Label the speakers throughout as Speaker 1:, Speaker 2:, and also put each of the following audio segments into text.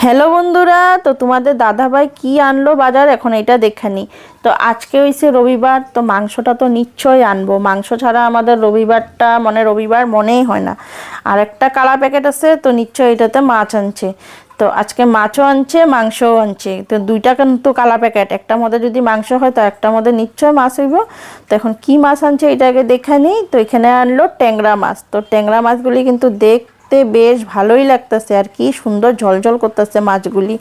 Speaker 1: Hello বন্ধুরা, তো তোমাদের দাদাভাই কি আনলো বাজার এখন এটা দেখেনি। তো আজকে হইছে রবিবার, তো মাংসটা তো নিশ্চয়ই আনবো। মাংস ছাড়া আমাদের রবিবারটা রবিবার মনেই হয় না। আর একটা কালা প্যাকেট আছে, তো নিশ্চয়ই এটাতে মাছ আনছে। তো আজকে মাছও আনছে, মাংসও আনছে। তো দুইটা কিন্তু কালা প্যাকেট, একটার মধ্যে যদি মাংস হয় তো একটার মধ্যে নিশ্চয় মাছ হইব। তো এখন কি মাছ আনছে এটাকে দেখে নিই। তো এখানে আনলো ট্যাংরা মাছ। তো ট্যাংরা মাছগুলি কিন্তু দেখতে বেশ ভালোই লাগতেছে, আর কি সুন্দর ঝলঝল করতেছে মাছগুলি।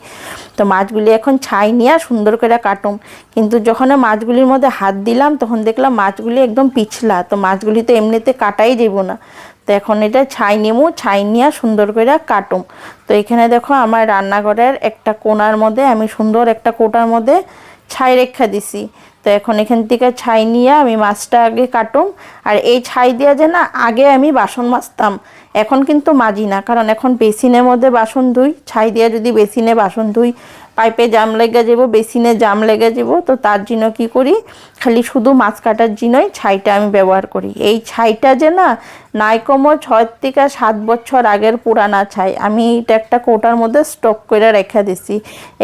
Speaker 1: তো মাছগুলি এখন ছাই নিয়ে সুন্দর করে কাটুম। কিন্তু যখন মাছগুলির মধ্যে হাত দিলাম তখন দেখলাম মাছগুলি একদম পিছলা। তো মাছগুলি তো এমনিতে কাটাই যাব না। তো এখন এটা ছাই নেবো, ছাই নিয়ে সুন্দর করে কাটুম। তো এখানে দেখো আমার রান্নাঘরের একটা কোণার মধ্যে আমি সুন্দর একটা কোটার মধ্যে ছাই রেখা দিছি। তো এখন এখান থেকে ছাই নিয়ে আমি মাছটা আগে কাটুম। আর এই ছাই দিয়া যে না, আগে আমি বাসন মাজতাম, এখন কিন্তু মাজি না, কারণ এখন বেসিনের মধ্যে বাসন ধুই। ছাই দিয়া যদি বেসিনে বাসন ধুই পাইপে জাম লেগে যাব, বেসিনে জাম লেগে যাব। তো তার জন্য কি করি, খালি শুধু মাছ কাটার জন্যই ছাইটা আমি ব্যবহার করি। এই ছাইটা যে না, নাই কমও 6 থেকে 7 বছর আগের পুরানা ছাই। আমি এটা একটা কৌটার মধ্যে স্টক করে রেখে দিছি।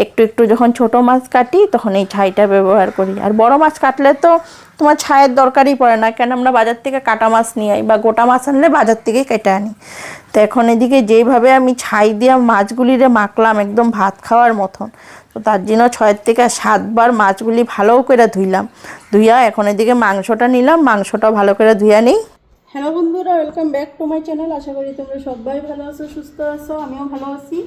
Speaker 1: একটু একটু যখন ছোট মাছ কাটি তখন এই ছাইটা ব্যবহার করি। আর বড় মাছ কাটলে তো তোমার ছাইয়ের দরকারই পড়ে না, কেন আমরা বাজার থেকে কাটা মাছ নিয়ে আই, বা গোটা মাছ আনলে বাজার থেকেই কেটে আনি। তো এখন এদিকে যেইভাবে আমি ছাই দিয়ে মাছগুলিরে মাখলাম একদম ভাত খাওয়ার মতন, তো তার জন্য 6 থেকে 7 বার মাছগুলি ভালো করে ধুইলাম। ধুইয়া এখন এদিকে মাংসটা নিলাম, মাংসটা ভালো করে ধুইয়া নিই। হ্যালো বন্ধুরা, welcome back to my channel. আশা করি তোমরা সবাই ভালো আছো, সুস্থ আছো, আমিও ভালো আছি।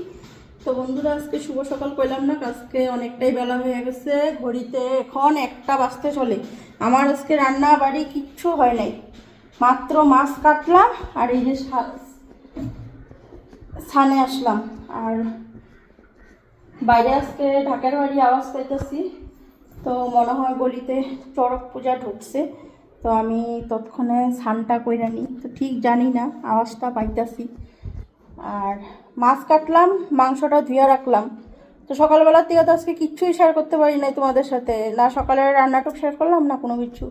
Speaker 1: তো বন্ধুরা, আজকে শুভ সকাল কইলাম না, আজকে অনেকটাই বেলা হয়ে গেছে। ঘড়িতে এখন 1টা বাজতে চলে। আমার আজকে রান্না বাড়ি কিচ্ছু হয় নাই, মাত্র মাছ কাটলাম আর এই যে ছানে আসলাম। আর বাইরে আজকে ঢাকের বাড়ি আওয়াজ পাইতেছি, তো মনে হয় গলিতে চড়ক পূজা ঢুকছে। তো আমি তৎক্ষণে স্নানটা কইরা নিই, তো ঠিক জানি না আওয়াজটা পাইতেছি। আর মাছ কাটলাম, মাংসটা ধুয়ে রাখলাম। তো সকালবেলার থেকে তো আজকে কিচ্ছুই শেয়ার করতে পারি নাই তোমাদের সাথে, না সকালের রান্নাটুক শেয়ার করলাম না কোনো কিছু।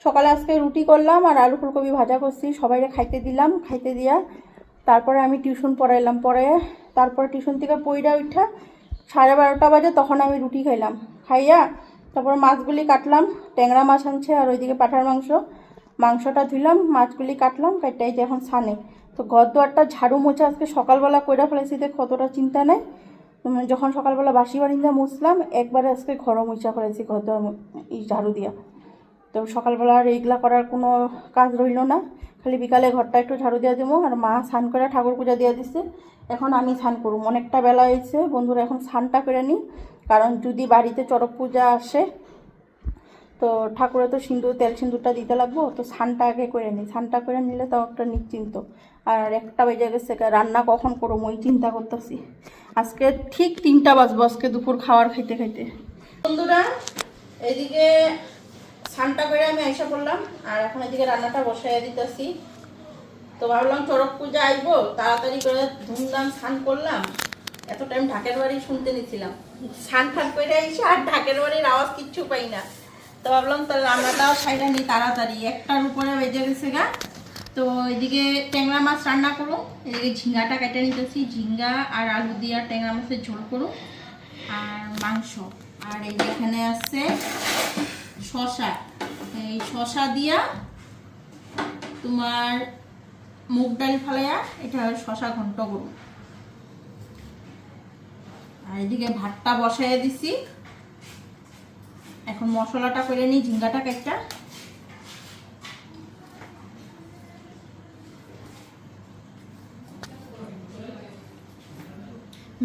Speaker 1: সকালে আজকে রুটি করলাম আর আলু ফুলকপি ভাজা করছি, সবাইরে খাইতে দিলাম। খাইতে দিয়া তারপরে আমি টিউশন পড়াইলাম, পরে তারপরে টিউশন থেকে পইরা উঠা 12:30 বাজে, তখন আমি রুটি খাইলাম। খাইয়া তারপরে মাছগুলি কাটলাম, ট্যাংরা মাছ আনছে আর ওইদিকে পাঠার মাংস। মাংসটা ধুইলাম, মাছগুলি কাটলাম, কাটটাই যে এখন ছানে। তো ঘর দুয়ারটা ঝাড়ু মোছা আজকে সকালবেলা কইরা ফেলেছি, দেখো অতটা চিন্তা নাই। যখন সকালবেলা বাসি বারিন্দা মুছলাম একবারে আজকে ঘরও মুছা ফেলেছি, ঘর দুয়ার এই ঝাড়ু দিয়া। তো সকালবেলা আর এইগুলা করার কোনো কাজ রইল না, খালি বিকালে ঘরটা একটু ঝাড়ু দিয়ে দেবো। আর মা স্নান করে ঠাকুর পূজা দিয়ে দিচ্ছে, এখন আমি স্নান করব। অনেকটা বেলা হয়েছে বন্ধুরা, এখন স্নানটা করে নিই। কারণ যদি বাড়িতে চড়ক পূজা আসে তো ঠাকুরে তো সিঁদুর, তেল সিঁদুরটা দিতে লাগবো। তো স্নানটা আগে করে নিই, স্নানটা করে নিলে তাও একটা নিশ্চিন্ত। আর 1টা বেজে গেছে, রান্না কখন করবো ওই চিন্তা করতেছি। আজকে ঠিক 3টা বাজবো আজকে দুপুর খাওয়ার খাইতে খাইতে। বন্ধুরা, এদিকে স্নানটা করে আমি আইসা পড়লাম, আর এখন এদিকে রান্নাটা বসাইয়া দিতেছি। তো ভাবলাম চড়ক পূজা আইবো, তাড়াতাড়ি করে ধুমধাম স্নান করলাম। এত টাইম ঢাকের বাড়ি শুনতে নিছিলাম, স্নান ঠান করে আইসা আর ঢাকের বাড়ির আওয়াজ কিচ্ছু পাই না। তো ভাবলাম তাহলে রান্নাটাও সাইডা নিই তাড়াতাড়ি, 1টার উপরে বেজে গেছে গা। তো এদিকে ট্যাংরা মাছ রান্না করুন, এদিকে ঝিঙ্গাটা কেটে নিতেছি, ঝিঙ্গা আর আলু দিয়ে ট্যাংরা মাছের ঝোল করুন আর মাংস। আর এই যেখানে আছে শশা, এই শশা দিয়া তোমার মুগ ডাল ফালাইয়া এটা শশা ঘন্ট করুন। আর এদিকে ভাতটা বসাইয়া দিছি, এখন মশলাটা করে নিই। ঝিঙ্গাটা কেটে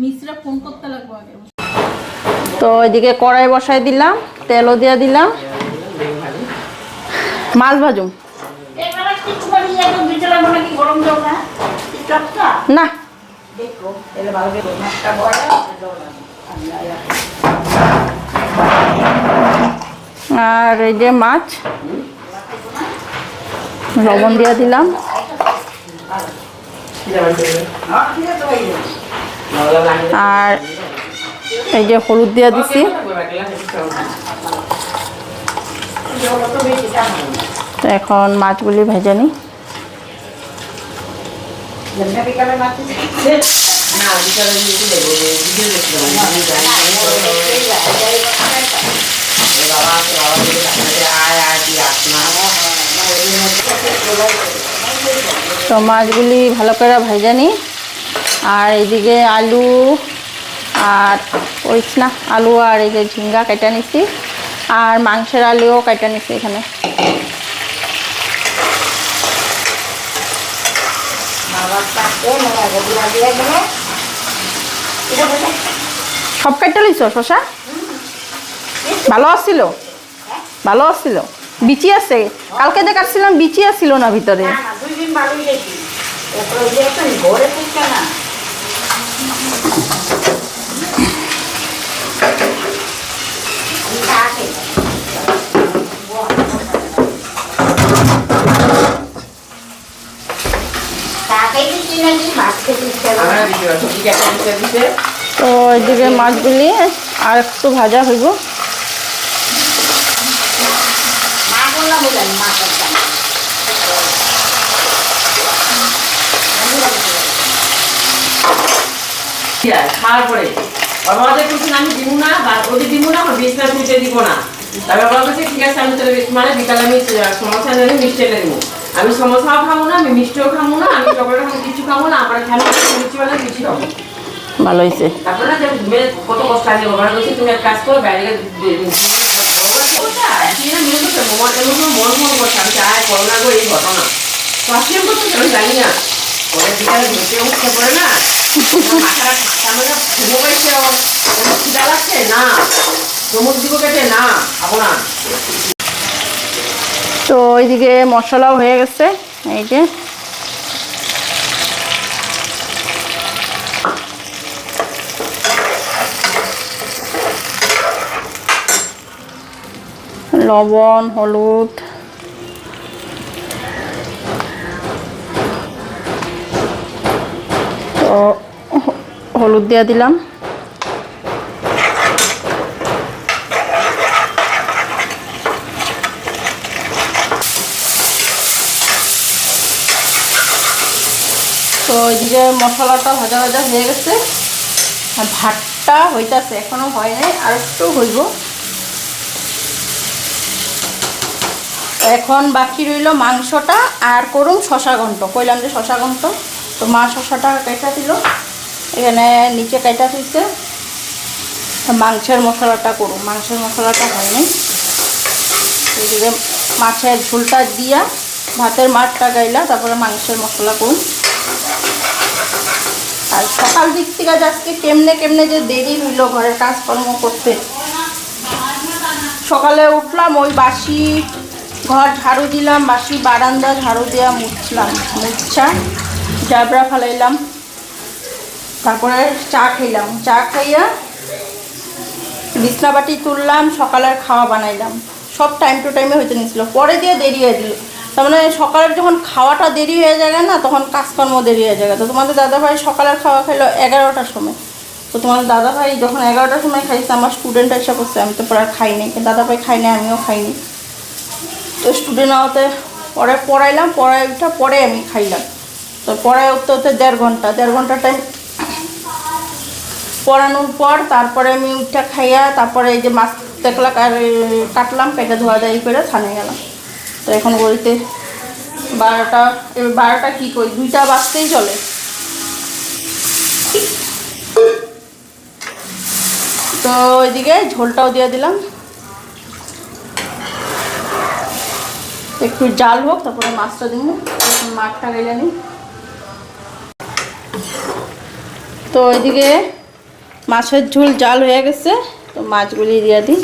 Speaker 1: মিশ্রা ফোন করতে লাগবো আগে। তো এদিকে কড়াই বসাই দিলাম, তেলও দিয়ে দিলাম, মাছ ভাজুম না। আর এই যে মাছ লবণ দিয়ে দিলাম, আর এই যে হলুদ দিয়ে দিছি। তো এখন মাছগুলি ভেজে নিই। তো মাছগুলি ভালো করে ভেজে নিই। আর এইদিকে আলু আর ওইস না আলু আর এই যে ঝিঙ্গা কেটে নিছি, আর মাংসের আলুও কেটে নিছি এখানে। সব কেটে লইছ শশা? ভালো আসছিল? ভালো আসছিল? বিচি আছে? কালকে যে কাটছিলাম বিচি আসছিল না ভিতরে? তো এদিকে মাছগুলি আর একটু ভাজা হইব।
Speaker 2: খাওয়ার পরে বাবাদের করছেন আমি দিব না, ওদের দিব না, আমার বিছনা তুলতে দিব না। তারপর বাবা বলছে ঠিক আছে আমি তাহলে মানে বিকালে আমি সমস্যা নেই মিষ্টি এনে দেবো। আমি সমস্যাও খাবো না, আমি মিষ্টিও খাবো না, আমি চকলেট খাবো, কিছু খাবো না, আমার খেলা মিষ্টি বেলা মিষ্টি খাবো।
Speaker 1: ভালো হয়েছে।
Speaker 2: তারপরে না যে কত কষ্ট লাগে বাবা বলছে তুমি এক কাজ করো বাইরে মন মন করছে আমি আয় করোনা গো এই ঘটনা পাশিয়াম করতে আমি জানি না। পরে বিকালে ঘুরতে উঠতে পারে না মাথাটা ঠান্ডা ঘুমো পাইছে খিদা লাগছে না চমক দিব কেটে না খাবো না।
Speaker 1: তো ওইদিকে মশলাও হয়ে গেছে, এই যে লবণ হলুদ তো হলুদ দিয়ে দিলাম। তো ওইদিকে মশলাটা ভাজা ভাজা হয়ে গেছে, আর ভাতটা হইতাছে এখনো হয় নাই, আর একটু হইব। এখন বাকি রইল মাংসটা আর করুম শশা ঘন্ট, কইলাম যে শশা ঘন্ট। তো মা শশাটা কাটা দিল, এখানে নিচে কাটা দিচ্ছে। মাংসের মশলাটা করুম, মাংসের মশলাটা হয়নি। এদিকে মাছের ঝোলটা দিয়া ভাতের মাঠটা গাইলা, তারপরে মাংসের মশলা করুম। আর সকাল দিক থেকে আজকে কেমনে কেমনে যে দেরি হইল ঘরের কাজকর্ম করতে। সকালে উঠলাম, ওই বাসি ঘর ঝাড়ু দিলাম, বাসি বারান্দা ঝাড়ু দেওয়া মুছলাম, মুছা জাবরা ফালাইলাম, তারপরে চা খাইলাম, চা খাইয়া বিছনাবাটি তুললাম, সকালের খাওয়া বানাইলাম। সব টাইম টু টাইমে হইতে নিয়েছিল, পরে দিয়ে দেরি হয়ে দিল। তার মানে সকালের যখন খাওয়াটা দেরি হয়ে যায় না, তখন কাজকর্ম দেরি হয়ে যায়। তো তোমাদের দাদাভাই সকালের খাওয়া খাইলো 11টার সময়। তো তোমাদের দাদাভাই যখন 11টার সময় খাইছে, আমার স্টুডেন্ট এসে করছে, আমি তো পরে আর খাইনি, দাদাভাই খাইনি, আমিও খাইনি। তো স্টুডেন্ট আওয়াতে পরে পড়াইলাম, পড়াই উঠা পরে আমি খাইলাম। তো পড়ায় উঠতে উঠতে দেড় ঘন্টা টাইম পড়ানোর পর তারপরে আমি উঠা খাইয়া, তারপরে এই যে মাছ দেখলা কাটলাম, কেটে ধোয়া দায়ী করে ছানে গেলাম। তো এখন বলতে 12টা কি করি, 2টা বাজতেই চলে। তো ওইদিকে ঝোলটাও দিয়ে দিলাম, একটু জাল হোক, তারপরে মাছটা দিব। মাছটা গেলে নি। তো ওইদিকে মাছের ঝোল জাল হয়ে গেছে, তো মাছগুলি দিয়ে দিই।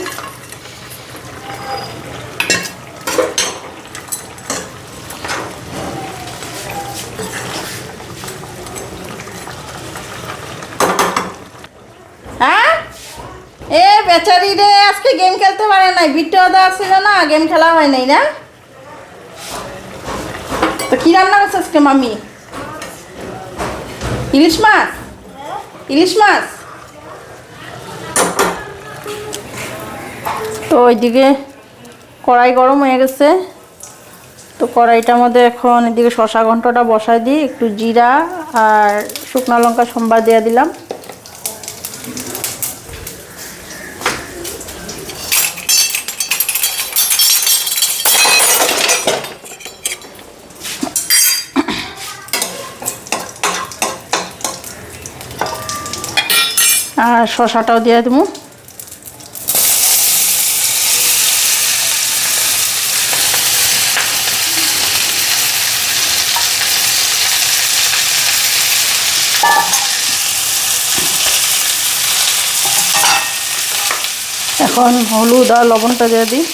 Speaker 1: হ্যাঁ এ বেচারি রে, আজকে গেম খেলতে পারে নাই, ভিডিও দেওয়া ছিল না, গেম খেলা হয় নাই না। তো কি রান্না করছে আজকে মামি? ইলিশ মাছ? ইলিশ মাছ। তো ওইদিকে কড়াই গরম হয়ে গেছে, তো কড়াইটার মধ্যে এখন এদিকে শশা ঘন্টটা বসাই দিই, একটু জিরা আর শুকনো লঙ্কা সম্বার দিয়ে দিলাম। আর শসাটাও দিয়ে দেবো। এখন হলুদ আর লবণটা দিয়ে দিই।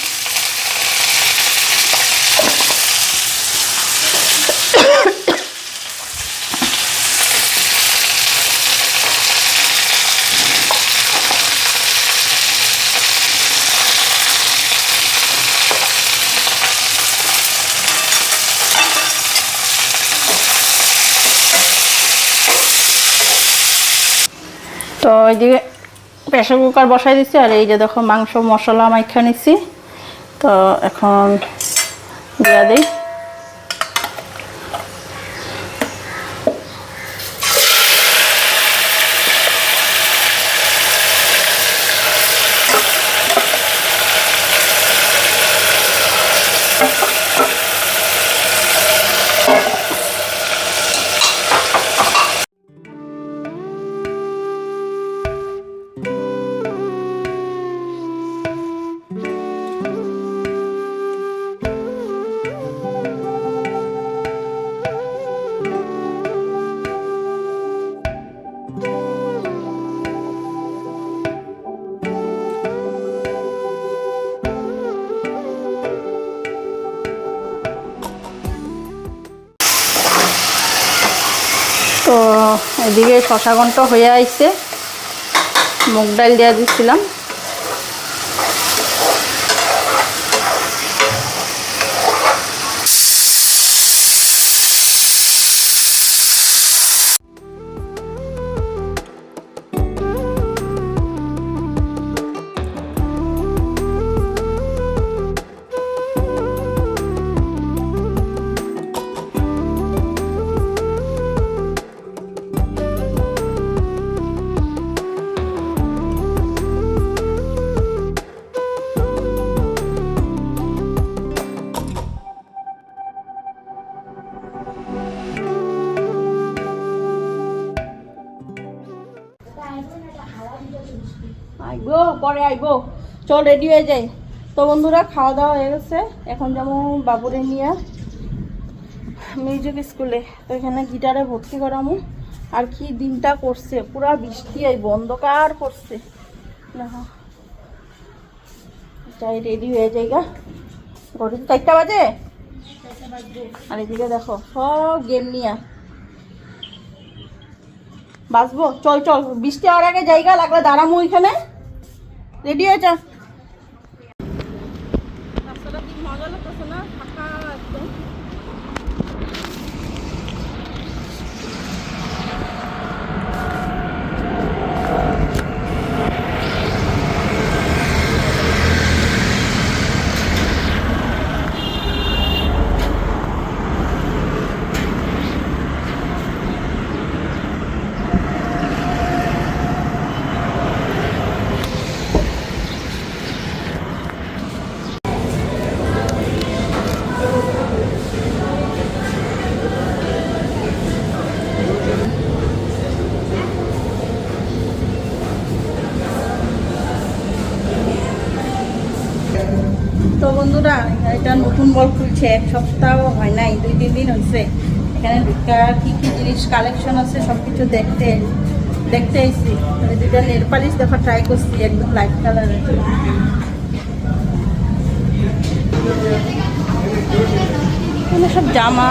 Speaker 1: তো এইদিকে প্রেসার কুকার বসাই দিচ্ছি, আর এই যে দেখো মাংস মশলা মাইখা নিচ্ছি। তো এখন দিয়া দিই। তো এদিকে শশা ঘন্ট হয়ে আইছে, মুগ ডাল দিয়ে দিচ্ছিলাম। আইবো পরে আইবো, চল রেডি হয়ে যাই। তো বন্ধুরা খাওয়া দাওয়া হয়ে গেছে, এখন যেমন বাবুরে নিয়ে মিউজিক স্কুলে। তো এখানে গিটারে ভর্তি করামু। আর কি দিনটা করছে, পুরা বৃষ্টি আইব, অন্ধকার করছে। দেখো যাই রেডি হয়ে যাইগা, ঘড়ি 4টা বাজে। আর এদিকে দেখো সব গেম নিয়ে বাঁচবো। চল চল, বৃষ্টি হওয়ার আগে জায়গা লাগলে দাঁড়ামো এখানে। রেডি হয়ে যা। রাস্তাটা কি মজা লাগতেছে না, ফাঁকা একদম। তো বন্ধুরা এটা নতুন বল খুলছে, 1 সপ্তাহ হয় নাই, 2-3 দিন হয়েছে। এখানে কি কি জিনিস কালেকশন আছে সব কিছু দেখতে এসেছি। দুটা নেল পালিশ দেখা ট্রাই করছি, একদম লাইট কালারের। সব জামা,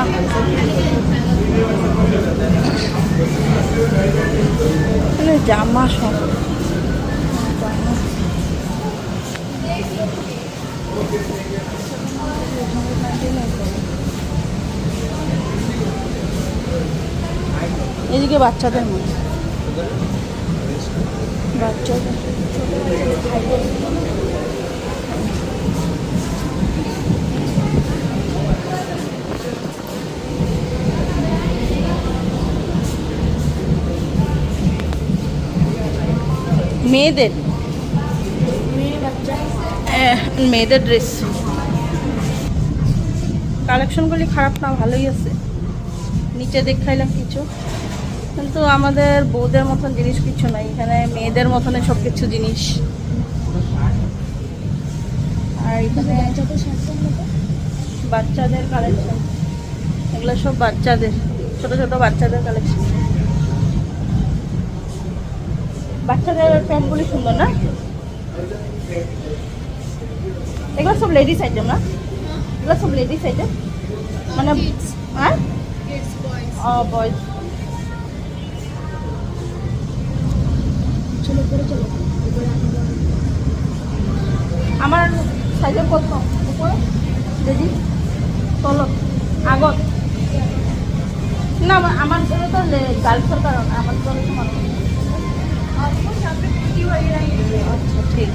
Speaker 1: জামা সব এদিকে বাচ্চাদের মধ্যে বাচ্চাদের মেয়েদের মেয়েদের ড্রেস কালেকশনগুলি খারাপ না, ভালোই আছে। নিচে দেখাইলাম কিছু, কিন্তু আমাদের বউদের মতন জিনিস কিছু নাই এখানে, মেয়েদের মতন সব কিছু জিনিস। আর এখানে বাচ্চাদের কালেকশন, এগুলো সব বাচ্চাদের, ছোট ছোট বাচ্চাদের কালেকশন। বাচ্চাদের প্যান্টগুলি সুন্দর না? এগুলো সব লেডিস আইটেম না? এগুলো সব লেডিস আইটেম মানে, হ্যাঁ বয়েজ। আমার সাইজের কত উপরে দিদি তলত আগত না, আমার জন্য তো গার্লসের কারণে আমার জন্য তো মানুষ। আচ্ছা ঠিক,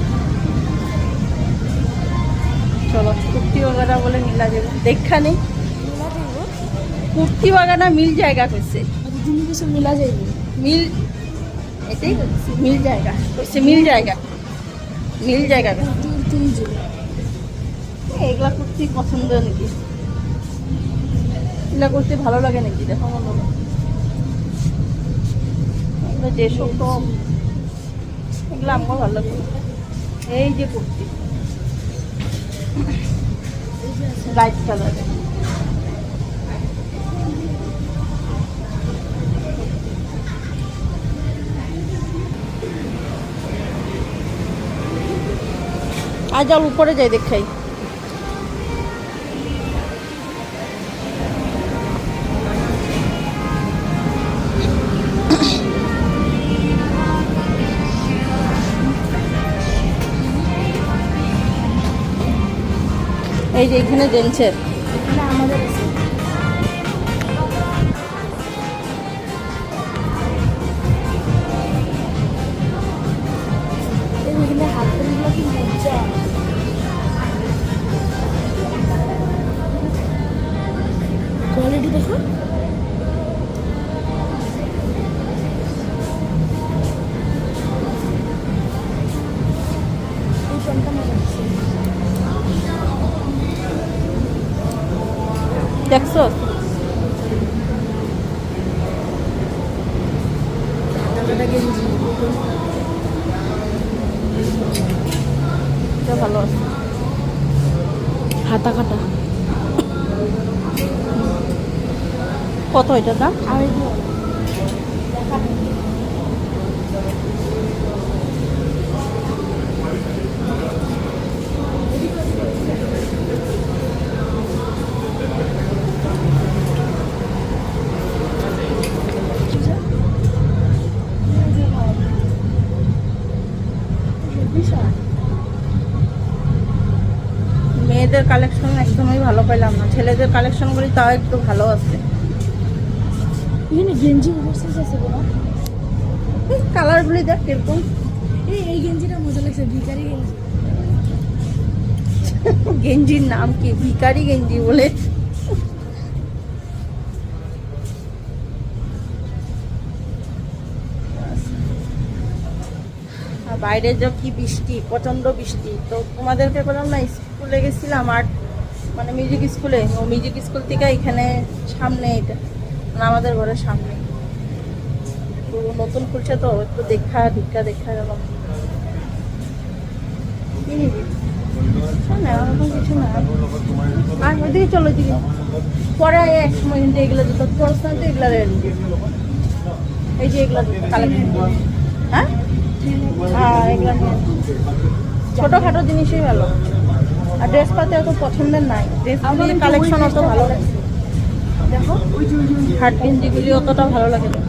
Speaker 1: চলো কুর্তি वगैरह बोले मिला जाएगा, देखा नहीं कुर्ती वगैरह मिल जाएगा कैसे
Speaker 3: मिला जाएगी
Speaker 1: मिल ऐसे ही मिल जाएगा कैसे मिल जाएगा এগুলা কুর্তি পছন্দ নাকি? এগুলা কুর্তি ভালো লাগে নাকি? দেখো মনে এগুলো যেসব টপ এগুলো আমার ভালো লাগে। এই যে কুর্তি লাইট কালারে, আজ আর উপরে যাই দেখাই। এই যে এখানে জেন্টসের,
Speaker 3: এখানে আমাদের আছে। এখানে হাত গুলো কি মজা, কোয়ালিটি দেখো। এই ফোনটা মজা লাগছে।
Speaker 1: দেখছো এটা ভালো আছে,
Speaker 3: হাতা কাটা
Speaker 1: কত এটা দাম?
Speaker 3: আর
Speaker 1: মেয়েদের কালেকশন একদমই ভালো পেলাম না, ছেলেদের কালেকশনগুলি তাও একটু ভালো আছে।
Speaker 3: এখানে গেঞ্জি ওভারসাইজ আছে বলো,
Speaker 1: কালারগুলি দেখ কিরকম।
Speaker 3: এই গেঞ্জিটা মজা লাগছে, ভিখারি গেঞ্জি।
Speaker 1: গেঞ্জির নাম কি ভিখারি গেঞ্জি বলে? আর বাইরে যা কি বৃষ্টি, প্রচন্ড বৃষ্টি। তো তোমাদেরকে বললাম না, স্কুলে গেছিলাম আর মানে মিউজিক স্কুলে, ও মিউজিক স্কুল থেকে এখানে সামনে, এটা মানে আমাদের ঘরের সামনে, তো নতুন খুলছে তো একটু দেখা গেলাম। কি নিবি? না ওরকম কিছু না, আর ওইদিকে চলো, ওইদিকে পরে এক সময় কিন্তু এগুলো জুতো পড়াশোনা তো এগুলো এই যে এগুলো কালেকশন, হ্যাঁ হ্যাঁ এগুলো নিয়ে ছোটোখাটো জিনিসই ভালো। আর ড্রেস পাতে অত পছন্দের নাই, ড্রেস কালেকশন অত ভালো লাগে। দেখো হাট গেঞ্জিগুলি অতটা ভালো লাগে না।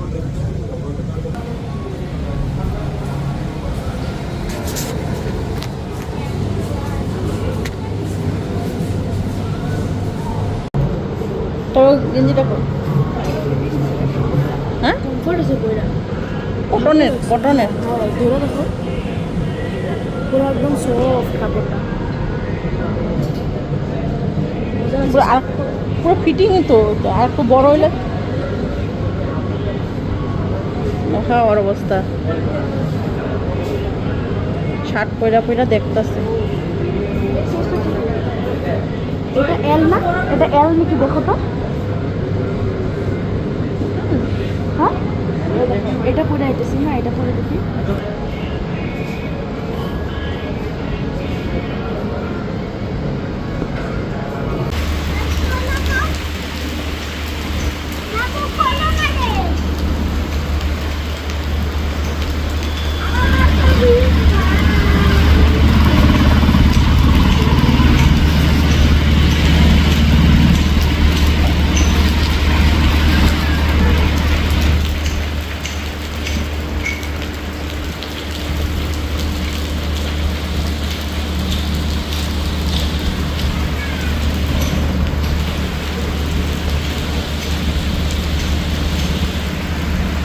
Speaker 1: তো গেঞ্জিটা কর, হ্যাঁ
Speaker 3: কমফোর্ট আছে বইটা,
Speaker 1: কটনের
Speaker 3: ধরে দেখো পুরো একদম সফট কাপড়টা,
Speaker 1: পুরো আর পুরো ফিটিংই তো, আর একটু বড় হইলে দেখা ওর অবস্থা। শার্ট পয়রা পয়রা দেখতেছে।
Speaker 3: এটা এল না, এটা এল নাকি দেখো তো। হ্যাঁ এটা পরে আইতেছি না, এটা পরে দেখি।